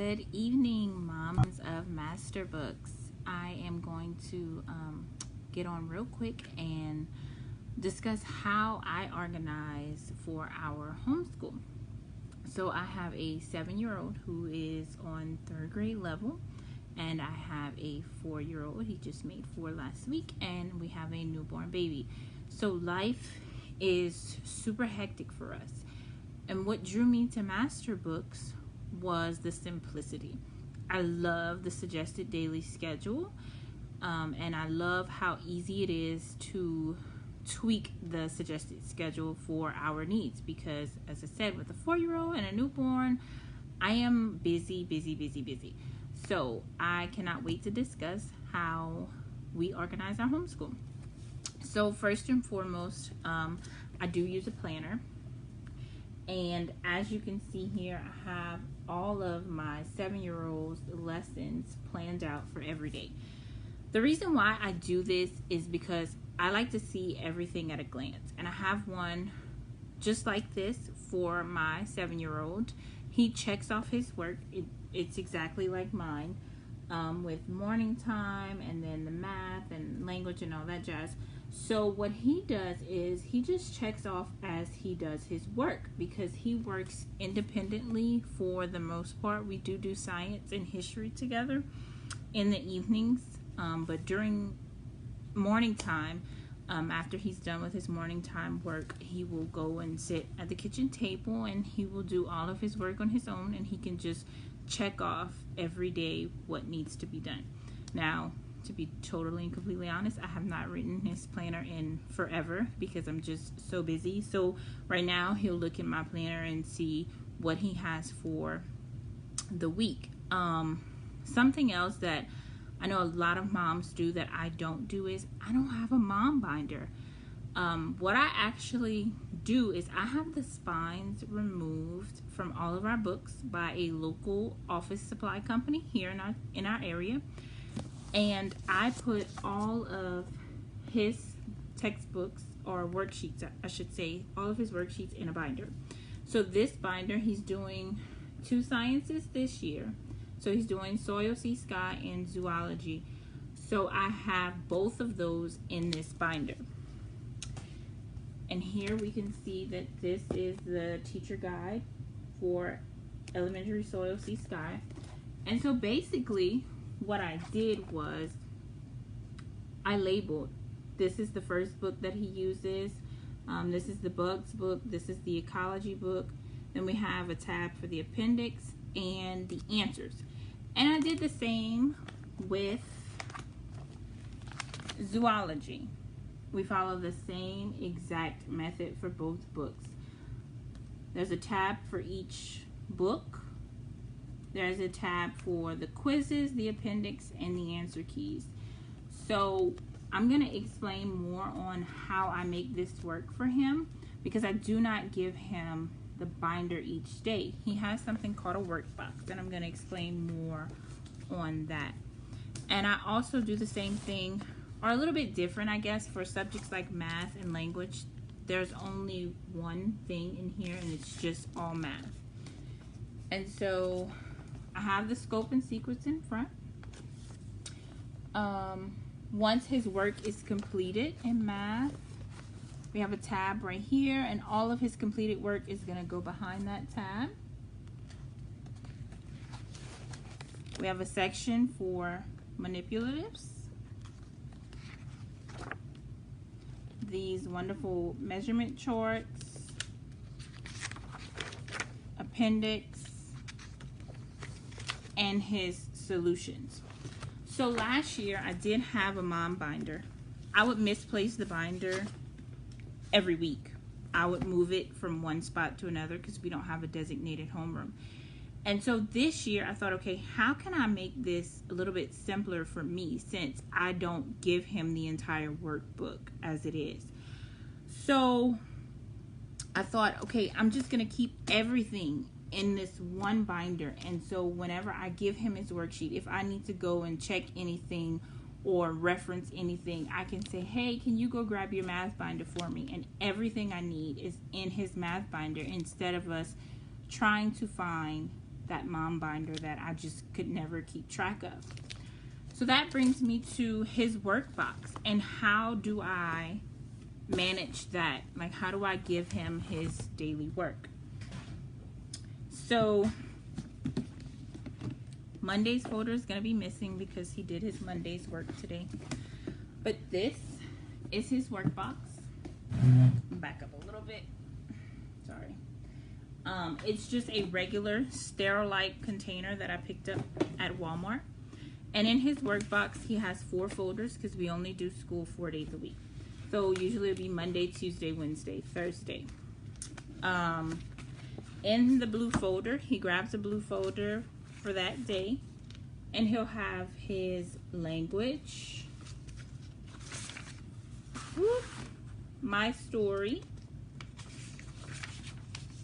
Good evening, moms of Master Books. I am going to get on real quick and discuss how I organize for our homeschool. So I have a 7-year-old who is on 3rd grade level, and I have a 4-year-old. He just made 4 last week, and we have a newborn baby. So life is super hectic for us. And what drew me to Master Books was the simplicity. I love the suggested daily schedule, and I love how easy it is to tweak the suggested schedule for our needs, because as I said, with a 4-year-old and a newborn, I am busy. So I cannot wait to discuss how we organize our homeschool. So first and foremost, I do use a planner. And as you can see here, I have all of my 7-year-old's lessons planned out for every day. The reason why I do this is because I like to see everything at a glance. And I have one just like this for my 7-year-old. He checks off his work. It's exactly like mine, with morning time and then the math and language and all that jazz. So what he does is he just checks off as he does his work, because he works independently for the most part. We do science and history together in the evenings, but during morning time, after he's done with his morning time work, he will go and sit at the kitchen table and he will do all of his work on his own, and he can just check off every day what needs to be done. Now, to be totally and completely honest, I have not written his planner in forever because I'm just so busy. So right now he'll look in my planner and see what he has for the week. Something else that I know a lot of moms do that I don't do is I don't have a mom binder. What I actually do is I have the spines removed from all of our books by a local office supply company here in our area. And I put all of his textbooks, or worksheets, I should say, all of his worksheets in a binder. So this binder, he's doing 2 sciences this year. So he's doing soil, sea, sky, and zoology. So I have both of those in this binder. And here we can see that this is the teacher guide for elementary soil, sea, sky. And so basically, what I did was I labeled, this is the first book that he uses, this is the bugs book, this is the ecology book, then we have a tab for the appendix and the answers. And I did the same with zoology. We follow the same exact method for both books. There's a tab for each book. There's a tab for the quizzes, the appendix, and the answer keys. So I'm going to explain more on how I make this work for him, because I do not give him the binder each day. He has something called a workbox, and I'm going to explain more on that. And I also do the same thing, or a little bit different, I guess, for subjects like math and language. There's only one thing in here, and it's just all math. And so I have the scope and sequence in front. Once his work is completed in math, we have a tab right here, and all of his completed work is going to go behind that tab. We have a section for manipulatives, these wonderful measurement charts, appendix, and his solutions. So last year I did have a mom binder. I would misplace the binder every week. I would move it from one spot to another because we don't have a designated homeroom. And so this year I thought, okay, how can I make this a little bit simpler for me, since I don't give him the entire workbook as it is? So I thought, okay, I'm just gonna keep everything in this one binder, and so whenever I give him his worksheet, if I need to go and check anything or reference anything, I can say, hey, can you go grab your math binder for me? And everything I need is in his math binder, instead of us trying to find that mom binder that I just could never keep track of. So that brings me to his workbox, and how do I manage that? Like, how do I give him his daily work? So Monday's folder is going to be missing because he did his Monday's work today. But this is his workbox. Back up a little bit. Sorry. It's just a regular Sterilite container that I picked up at Walmart. And in his workbox, he has 4 folders because we only do school 4 days a week. So usually it'll be Monday, Tuesday, Wednesday, Thursday. In the blue folder, he grabs a blue folder for that day, and he'll have his language, my story,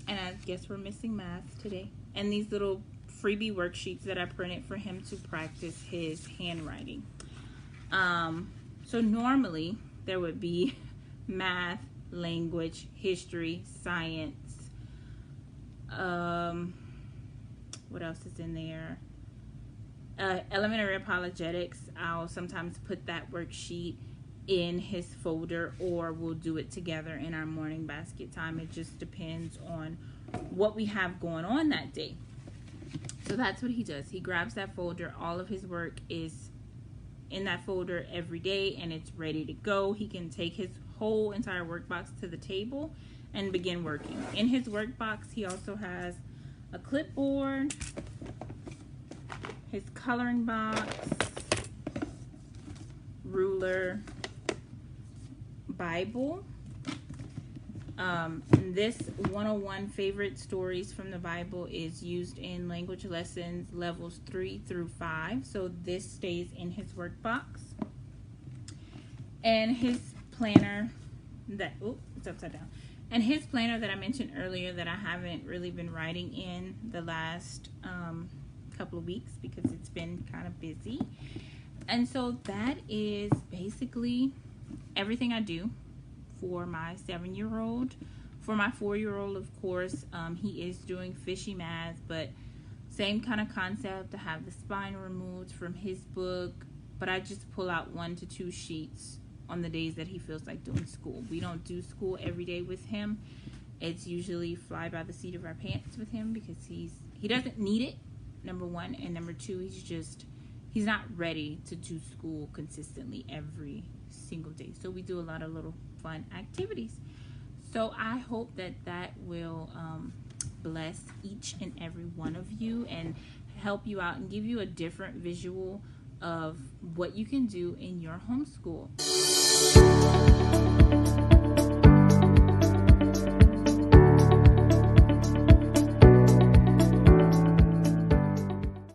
and I guess we're missing math today, and these little freebie worksheets that I printed for him to practice his handwriting. So normally there would be math, language, history, science, what else is in there? Elementary apologetics. I'll sometimes put that worksheet in his folder, or we'll do it together in our morning basket time. It just depends on what we have going on that day. So that's what he does. He grabs that folder. All of his work is in that folder every day, and it's ready to go. He can take his whole entire workbox to the table and begin working. In his workbox, he also has a clipboard, his coloring box, ruler, Bible. This 101 favorite stories from the Bible is used in language lessons levels 3 through 5. So this stays in his workbox. And his planner that, it's upside down. And his planner that I mentioned earlier that I haven't really been writing in the last couple of weeks because it's been kind of busy. And so that is basically everything I do for my 7-year-old. For my 4-year-old, of course, he is doing fishy math, but same kind of concept. I have the spine removed from his book, but I just pull out 1 to 2 sheets on the days that he feels like doing school. We don't do school every day with him. It's usually fly by the seat of our pants with him because he doesn't need it, number 1, and number 2, he's not ready to do school consistently every single day. So we do a lot of little fun activities. So I hope that will bless each and every one of you and help you out and give you a different visual of what you can do in your homeschool.